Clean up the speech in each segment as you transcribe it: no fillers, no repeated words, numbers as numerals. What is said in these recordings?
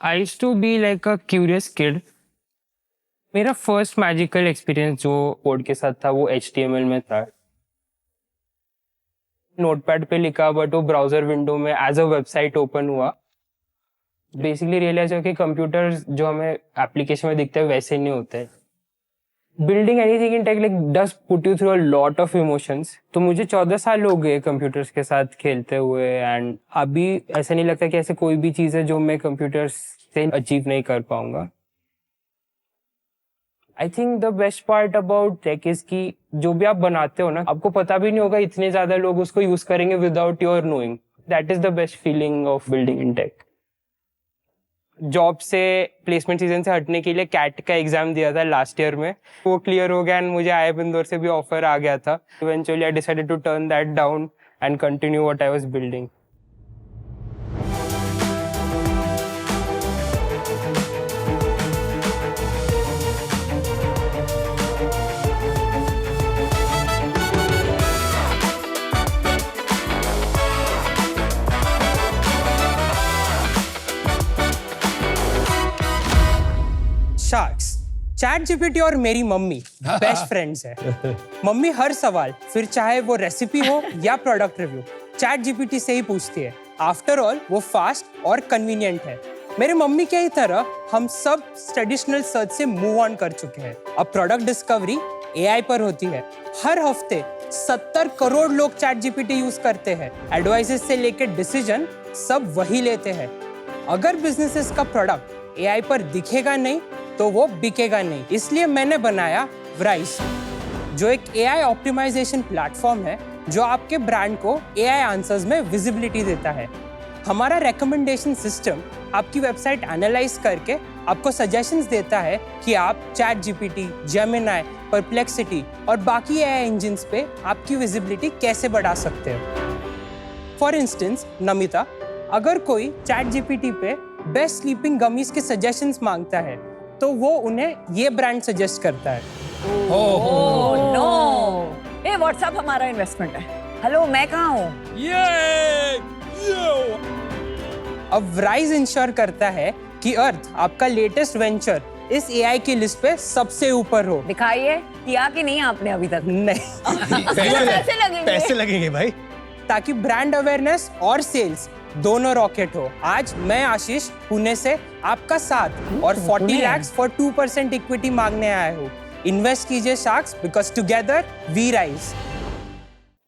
I used to be like a curious kid. मेरा first magical experience जो code के साथ था वो HTML में था। नोटपैड पे लिखा बट वो ब्राउजर विंडो में एज अ वेबसाइट ओपन हुआ। बेसिकली रियलाइज हुआ कि कंप्यूटर्स जो हमें एप्लीकेशन में दिखते हैं वैसे नहीं होते हैं। Building anything in tech like does put you through a lot of emotions. तो मुझे 14 साल हो गए कंप्यूटर्स के साथ खेलते हुए एंड अभी ऐसा नहीं लगता कि ऐसे कोई भी चीज़ है जो मैं कंप्यूटर्स से अचीव नहीं कर पाऊंगा। I think the best part about tech is कि जो भी आप बनाते हो ना, आपको पता भी नहीं होगा इतने ज्यादा लोग उसको यूज करेंगे without your knowing. That is the best feeling of building in tech. Job से प्लेसमेंट सीजन से हटने के लिए कैट का एग्जाम दिया था लास्ट ईयर में, वो क्लियर हो गया एंड मुझे IIM इंदौर से भी ऑफर आ गया था। Eventually I decided to turn that down and continue what I was building. Sharks, ChatGPT और मेरी मम्मी बेस्ट फ्रेंड्स है। मम्मी हर सवाल, फिर चाहे वो रेसिपी हो या प्रोडक्ट रिव्यू, ChatGPT से ही पूछती है। आफ्टर ऑल वो फास्ट और कन्वीनियंट है। मेरे मम्मी के ही तरह हम सब ट्रेडिशनल सर्च से मूव ऑन कर चुके हैं। अब प्रोडक्ट डिस्कवरी AI पर होती है। हर हफ्ते 70 करोड़ लोग ChatGPT यूज करते हैं। एडवाइसेस से लेकर डिसीजन सब वही लेते हैं। अगर बिजनेसेस का प्रोडक्ट AI पर दिखेगा नहीं तो वो बिकेगा नहीं। इसलिए मैंने बनाया व्राइस, जो एक AI ऑप्टिमाइजेशन प्लेटफॉर्म है जो आपके ब्रांड को AI आंसर्स में विजिबिलिटी देता है। हमारा रिकमेंडेशन सिस्टम आपकी वेबसाइट एनालाइज करके आपको सजेशंस देता है कि आप ChatGPT, Gemini, Perplexity और बाकी AI इंजिन्स पे आपकी विजिबिलिटी कैसे बढ़ा सकते हो। फॉर इंस्टेंस, नमिता, अगर कोई ChatGPT पे बेस्ट स्लीपिंग गमीज के सजेशंस मांगता है तो वो उन्हें ये ब्रांड सजेस्ट करता है। ओह नो, ये व्हाट्सएप हमारा इन्वेस्टमेंट है। हेलो, मैं कहाँ हूँ? अब राइज इंश्योर करता है कि अर्थ, आपका लेटेस्ट वेंचर, इस AI की लिस्ट पे सबसे ऊपर हो। दिखाइए, किया कि नहीं आपने अभी तक? नहीं। पैसे लगेंगे भाई, ताकि ब्रांड अवेयरनेस और सेल्स दोनों रॉकेट हो। आज मैं आशीष पुणे से आपका साथ और 40 लाख फॉर 2% इक्विटी मांगने आया हूँ। इन्वेस्ट कीजिए sharks, because together we rise.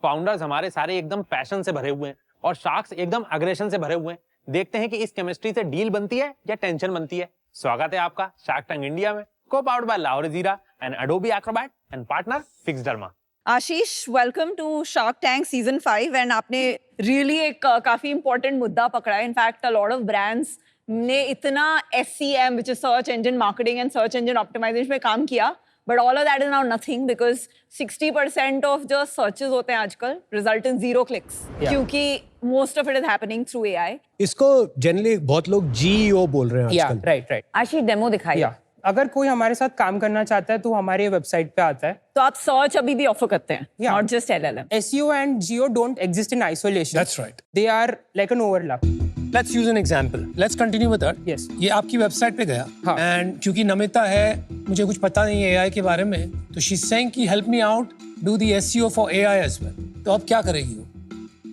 Founders हमारे सारे एकदम पैशन से भरे हुए हैं और शार्क्स एकदम अग्रेशन से भरे हुए हैं। देखते हैं कि इस केमिस्ट्री से डील बनती है या टेंशन बनती है। स्वागत है आपका शार्क टैंक इंडिया में, को powered by Lahori Zeera and Adobe Acrobat and partner Fixderma. Ashish, welcome to Shark Tank season 5 and आपने रियली एक काफी इंपॉर्टेंट मुद्दा पकड़ा है। In fact a lot of brands ने इतना SEM, which is search engine marketing and search engine optimisation में काम किया, but all of that is now nothing because 60% ऑफ जो सर्चेस होते हैं आजकल रिजल्ट इन 0 क्लिक्स, क्योंकि most of it is happening through AI। इसको जनरली बहुत लोग GEO बोल रहे हैं आजकल। राइट। आशीष, डेमो दिखाइए। अगर कोई हमारे साथ काम करना चाहता है तो हमारे वेबसाइट पे आता है। तो आप सर्च अभी भी ऑफर करते हैं, not just LLM। SEO and GEO don't exist in isolation. That's right. They are like an overlap. Let's use an example. Let's continue with that. Yes. ये आपकी वेबसाइट पे गया हाँ. and क्योंकि नमिता है, मुझे कुछ पता नहीं है AI के बारे में, तो she's saying कि help me out, do the SEO for AI as well. तो अब क्या करेगी वो?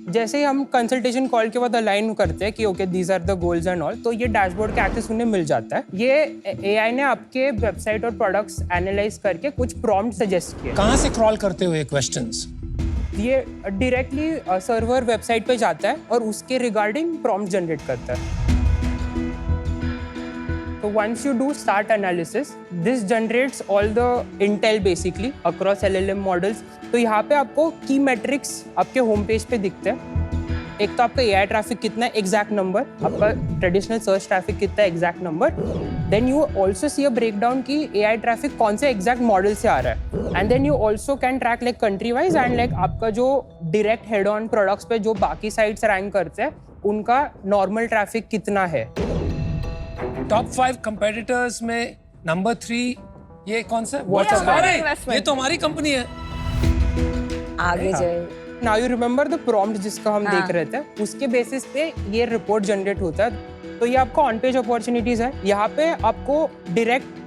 जैसे ही हम कंसल्टेशन कॉल के बाद अलाइन करते हैं कि okay these are the goals and all, तो ये डैशबोर्ड का एक्सेस उन्हें मिल जाता है। ये AI ने आपके वेबसाइट और प्रोडक्ट्स एनालाइज करके कुछ प्रॉम्प्ट सजेस्ट किए। कहाँ से क्रॉल करते हुए क्वेश्चंस? ये डायरेक्टली सर्वर वेबसाइट पे जाता है और उसके रिगार्डिंग प्रॉम्प्ट जनरेट करता है। तो once you do start analysis, this generates all the intel basically across LLM models. तो यहाँ पे आपको की मेट्रिक्स आपके होम पेज पे दिखते हैं। एक तो आपका AI ट्रैफिक कितना है, एग्जैक्ट नंबर, आपका ट्रेडिशनल सर्च ट्रैफिक कितना है, exact number. Then you also see a breakdown की AI ट्रैफिक कौन से एग्जैक्ट मॉडल से आ रहा है। And then you also can track like country wise and like आपका जो डायरेक्ट हेड ऑन प्रोडक्ट्स पे जो बाकी साइट्स रैंक करते हैं उनका नॉर्मल ट्रैफिक कितना है। टॉप 5 कंपेटिटर्स में नंबर 3 ये कौन सा? WhatsApp। ये तो हमारी कंपनी है। आगे जाए now you remember the prompt जिसका हम देख रहे थे, उसके बेसिस पे ये रिपोर्ट जनरेट होता है। तो ये आपका ऑन पेज अपॉर्चुनिटीज है। यहाँ पे आपको डायरेक्ट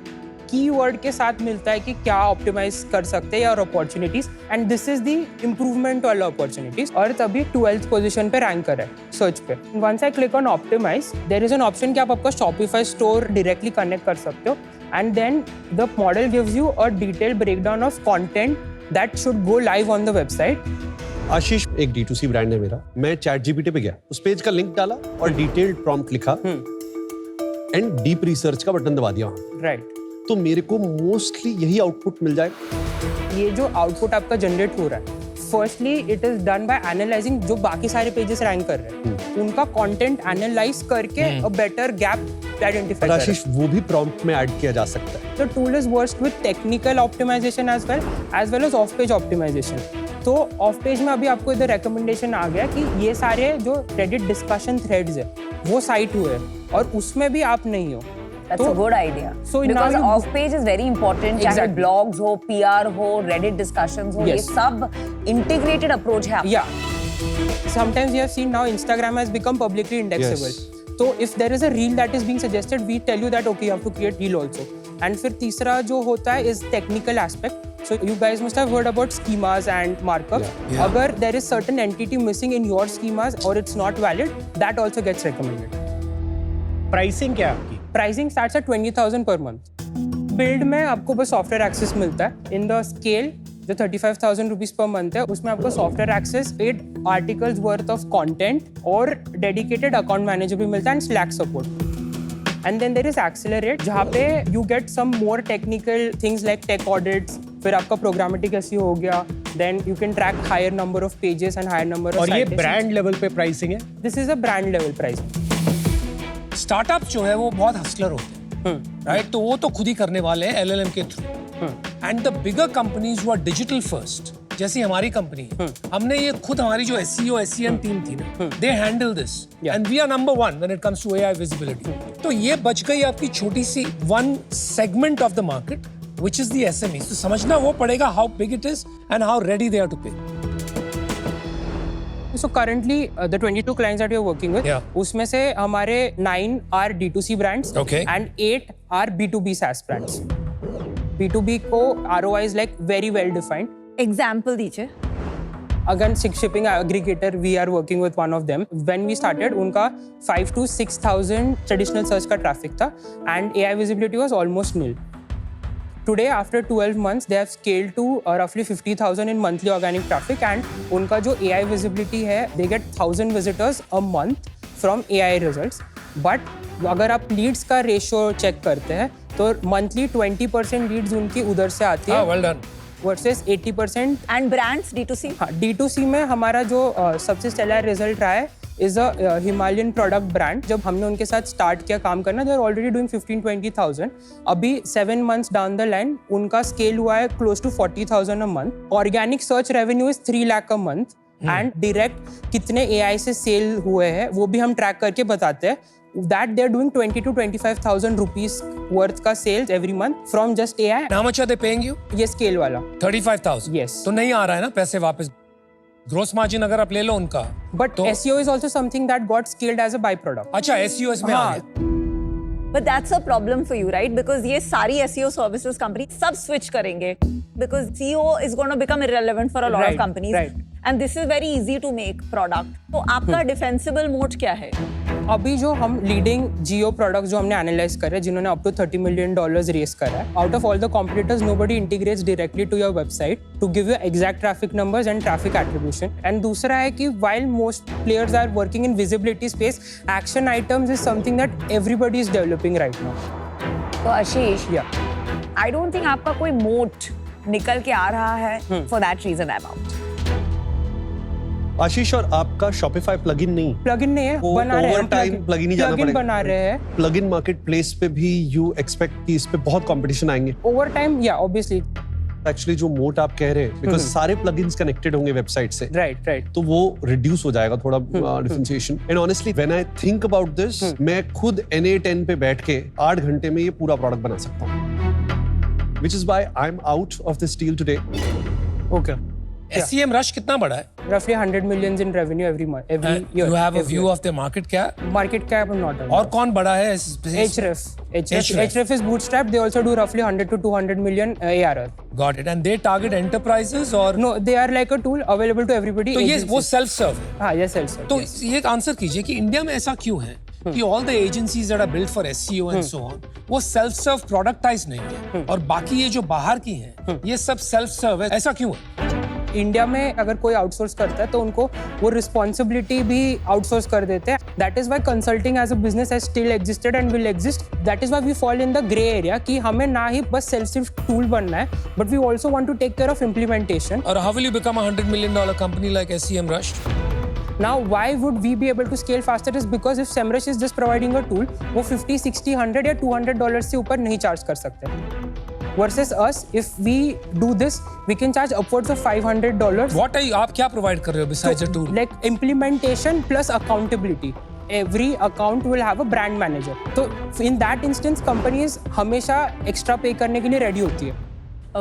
कीवर्ड के साथ मिलता है कि क्या ऑप्टिमाइज कर सकते हैं और opportunities, and this is the improvement वाला अपॉर्चुनिटीज। और तभी 12th पोजीशन पे रैंक कर है सर्च पे। Once I click on optimize, there is an option कि आप आपका शॉपिफाई स्टोर डायरेक्टली कनेक्ट कर सकते हो, and then the model gives you a detailed breakdown of content that should go live on the website. Ashish एक D2C brand है मेरा, मैं ChatGPT पे गया, उस पेज का लिंक डाला और डिटेल्ड प्रॉम्प्ट लिखा एंड डीप रिसर्च का बटन दबा दिया वहां। राइट, तो मेरे को मोस्टली यही आउटपुट मिल जाएगा। ये जो आउटपुट आपका जनरेट हो रहा है, firstly it is done by analysing जो बाकी सारे पेजेस रैंक कर रहे हैं, उनका कंटेंट एनालाइज करके अ बेटर गैप आइडेंटिफाई कर। आशीष वो भी प्रॉम्प्ट में ऐड किया जा सकता है। The tool is worked with technical optimization as well as off-page optimization. तो ऑफ पेज में अभी आपको इधर रिकमेंडेशन आ गया कि ये सारे जो Reddit डिस्कशन थ्रेड्स है वो साइट हुए हैं और उसमें भी आप नहीं हो। That's a good idea. So now because you- off page is very important. चाहे Exactly. blogs हो, PR हो, Reddit discussions हो, ये Yes. सब integrated approach है आपका। Yeah. Sometimes you have seen now Instagram has become publicly indexable. Yes. So if there is a reel that is being suggested, we tell you that okay, you have to create reel also. And फिर तीसरा जो होता है is technical aspect. So you guys must have heard about schemas and markups. Yeah. अगर there is certain entity missing in your schemas or it's not valid, that also gets recommended. Pricing क्या है आपकी? Pricing starts at 20,000 per month. Build में आपको बस software access मिलता है। In the scale जो 35,000 रुपीज पर मंथ है, उसमें आपको software access, 8 articles worth of content और डेडिकेटेड अकाउंट मैनेजर भी मिलता है and slack support. And then there is accelerate, जहाँ पे you get some more technical things like tech audits, फिर आपका प्रोग्रामेटिक एसईओ हो गया, then you can track higher number of pages and higher number of और ये brand level पे pricing है। This is a brand level pricing. Startup जो है वो बहुत हसलर होते हैं, राइट? तो वो तो खुद ही करने वाले हैं LLM के through. And the bigger companies who are digital first, जैसी हमारी कंपनी है, हमने ये खुद हमारी जो SEO SEM टीम थी ना, they handle this and we are number 1 when it comes to AI visibility. तो ये बच गई आपकी छोटी सी one segment of the market which is the SMEs. तो समझना वो पड़ेगा how big it is and how ready they are to pay. So currently the 22 clients that we are working with, Yeah. उसमें से हमारे 9 are D2C brands Okay. and 8 are B2B SaaS brands. B2B को ROI is like very well defined. Example दीजिए। Again, shipping aggregator, we are working with one of them. When we started, उनका 5 to 6,000 traditional search का traffic था and AI visibility was almost nil. Today, after 12 months, they have scaled to roughly 50,000 in monthly organic traffic, and उनका जो AI visibility है, they get 1,000 visitors a month from AI results. But अगर आप leads का ratio check करते हैं, तो monthly 20% leads उनकी उधर से आती है, well done. versus 80%। And brands D2C। हाँ, D2C में हमारा जो सबसे स्टेलर रिजल्ट रहा है is a Himalayan product brand. जब हमने उनके साथ स्टार्ट किया काम करना, दे आर ऑलरेडी डूइंग 15-20,000। अभी 7 months डाउन द लाइन उनका स्केल हुआ है close to 40,000 a month. Organic search revenue is 3 lakh a month and direct कितने AI से सेल हुए हैं वो भी हम ट्रैक करके बताते हैं। That they're doing 20 to 25,000 rupees worth का sales every month from just AI। How much are they paying you? ये स्केल वाला। 35,000. Yes. तो नहीं आ रहा है ना पैसे वापस। ग्रोस मार्जिन अगर आप ले लो उनका, But तो SEO is also something that got scaled as a byproduct. अच्छा SEO इसमें आ हाँ, गया। But that's a problem for you, right? Because ये सारी SEO services company सब switch करेंगे because SEO is going to become irrelevant for a lot Right, of companies. right. And this is very easy to make product. तो आपका defensible moat क्या है? अभी जो हम लीडिंग जियो प्रोडक्ट्स जो हमने एनालाइज करे, जिन्होंने अप टू $30 million रेस करा है, out of all the competitors nobody integrates directly to your website to give you exact traffic numbers and traffic attribution. And दूसरा है कि while most players are working in visibility space, action items is something that everybody is developing right now. तो आशीष, या I don't think आपका कोई मोट निकल के आ रहा है for that reason I'm out. आशीष और आपका Shopify प्लगइन नहीं, प्लगइन नहीं है, वो बना रहे हैं, over time plugin ही जाना पड़ेगा। बना रहे हैं। प्लगइन मार्केट प्लेस पे भी यू एक्सपेक्ट कि इस पे बहुत कंपटीशन आएंगे। ओवर टाइम या ऑब्वियसली। एक्चुअली जो मोट आप कह रहे हैं, बिकॉज सारे प्लगइन्स कनेक्टेड होंगे वेबसाइट से, राइट राइट। तो वो रिड्यूस हो जाएगा थोड़ा differentiation. And honestly when I think about this, मैं खुद NA10 पे बैठ के 8 घंटे में ये पूरा प्रोडक्ट बना सकता हूँ, which is why I'm out of this deal today. Okay. SEM Rush कितना बड़ा है? Roughly 100 millions in revenue every month, every year. You have a every view year. of their market cap? Market cap I'm not aware. और कौन बड़ा है इस business में? Href. Href is bootstrapped. They also do roughly 100 to 200 million ARR. Got it. And they target enterprises or? No, they are like a tool available to everybody. तो ये वो agencies. self serve है. हाँ, yes, self. तो ये एक answer कीजिए कि इंडिया में ऐसा क्यों है कि all the agencies that are built for SEO and so on वो self serve productized नहीं है और बाकी ये जो बाहर की हैं ये सब self serve है. ऐसा क्यों है? इंडिया में अगर कोई आउटसोर्स करता है तो उनको वो रिस्पॉन्सिबिलिटी भी आउटसोर्स कर देते हैं. That is why consulting as a business has still existed and will exist. That is why we fall in the grey area कि हमें ना ही बस सिर्फ टूल बनना है but we also want to take care of implementation. और how will you become a $100 million company like SEM Rush? Now why would we be able to scale faster is because if SEMrush is just providing a tool वो 50, 60, 100 या $200 से ऊपर नहीं charge कर सकते. Versus us, if we do this, we can charge upwards of $500. What are you, आप क्या provide कर रहे हो besides a tool? Like implementation plus accountability. Every account will have a brand manager. So in that instance, companies हमेशा extra pay करने के लिए ready होती है.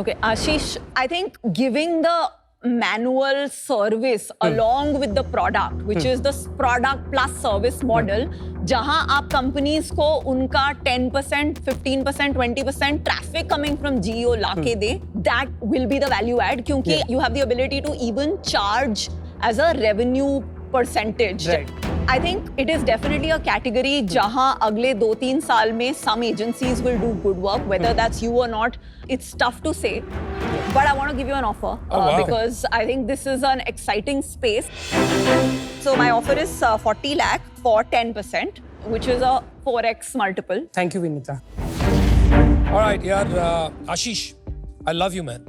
Okay, Ashish, I think giving the manual service along with the product, which is the product plus service model, जहां आप companies को उनका 10%, 15%, 20% traffic coming from geo लाके दे, that will be the value add क्योंकि you have the ability to even charge as a revenue percentage. Right. I think it is definitely a category जहां अगले 2-3 साल में some agencies will do good work, whether that's you or not, it's tough to say. But I want to give you an offer wow. because I think this is an exciting space. So my offer is 40 lakh for 10%, which is a 4x multiple. Thank you, Vinita. All right, यार आशीष, I love you man.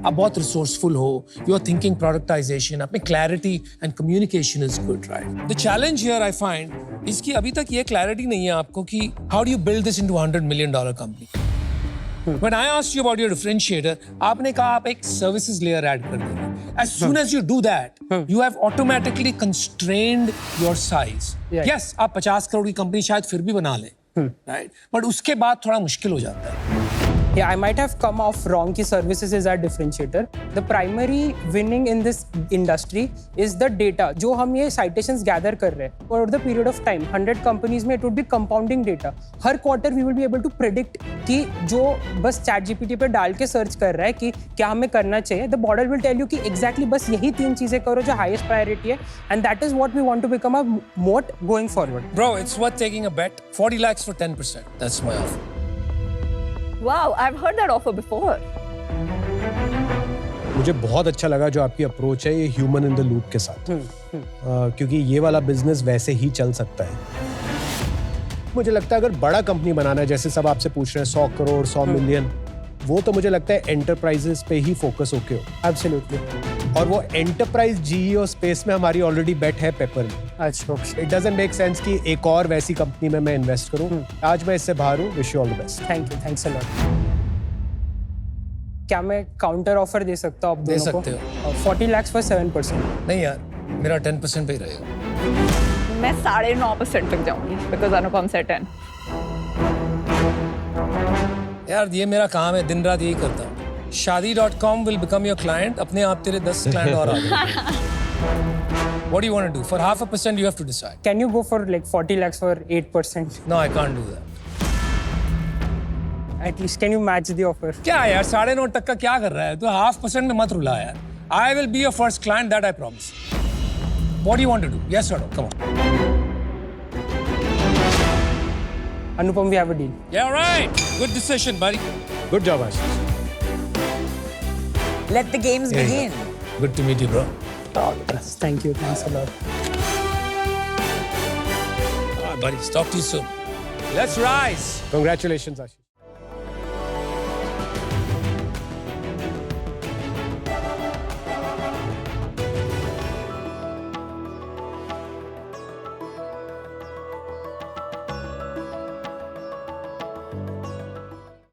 आप बहुत resourceful हो. You are thinking productization. आप में clarity and communication is good, right? The challenge here I find is कि अभी तक ये clarity नहीं है आपको कि how do you build this into $100 million company? When I asked you about your differentiator, आपने कहा आप एक services layer add कर देंगे. As soon as you do that, you have automatically constrained your size. Yeah. Yes, आप 50 करोड़ की company शायद फिर भी बना लें, right? But उसके बाद थोड़ा मुश्किल हो जाता है. Yeah, I might have come off wrong कि services is our differentiator. The primary winning in this industry is the data. जो हम ये citations gather कर रहे हैं over the period of time, 100 companies में it would be compounding data. Her quarter we will be able to predict कि जो बस ChatGPT पे डाल के search कर रहा है कि क्या हमें करना चाहिए. The model will tell you कि exactly बस यही 3 चीजें करो जो highest priority है. And that is what we want to become a moat going forward. Bro, it's worth taking a bet. 40 lakhs for 10%. That's my offer. Wow, I've heard that offer before. मुझे बहुत अच्छा लगा जो आपकी approach है ये human in the loop के साथ. क्योंकि ये वाला बिजनेस वैसे ही चल सकता है. मुझे लगता है अगर बड़ा कंपनी बनाना है जैसे सब आपसे पूछ रहे हैं 100 करोड़ 100 मिलियन, वो तो मुझे लगता है एंटरप्राइजेस पे ही फोकस होके हो. Absolutely. और वो एंटरप्राइज जीईओ स्पेस में हमारी ऑलरेडी बेट है पेपर में. अच्छा, okay. It doesn't make sense कि एक और वैसी कंपनी में मैं इन्वेस्ट करूं. आज मैं इससे बाहर हूं. Wish you all the best. Thank you, thanks a lot. क्या मैं काउंटर ऑफर दे सकता हूँ आप दोनों को? दे सकते हो. 40 lakhs for 7%. नहीं यार, मेरा 10% पे ही रहेगा. मैं 9.5% तक जाऊंगी because अनुपम said 10. यार ये मेरा काम है, दिन रात यही करता हूँ. Shaadi.com will become your client. अपने आप तेरे 10 client और आ गए. What do you want to do? For 0.5% you have to decide. Can you go for like 40 lakhs for 8%? No, I can't do that. At least can you match the offer? क्या यार 9.5% का क्या कर रहा है? तो 0.5% में मत रुला यार. I will be your first client, that I promise. What do you want to do? Yes or no? Come on. Anupam, we have a deal. Yeah, right. Good decision, buddy. Good job Ashish. Let the games begin. Good to meet you, bro. Thank you, thanks a lot. All right, buddy. Talk to you soon. Let's rise. Congratulations Ashish.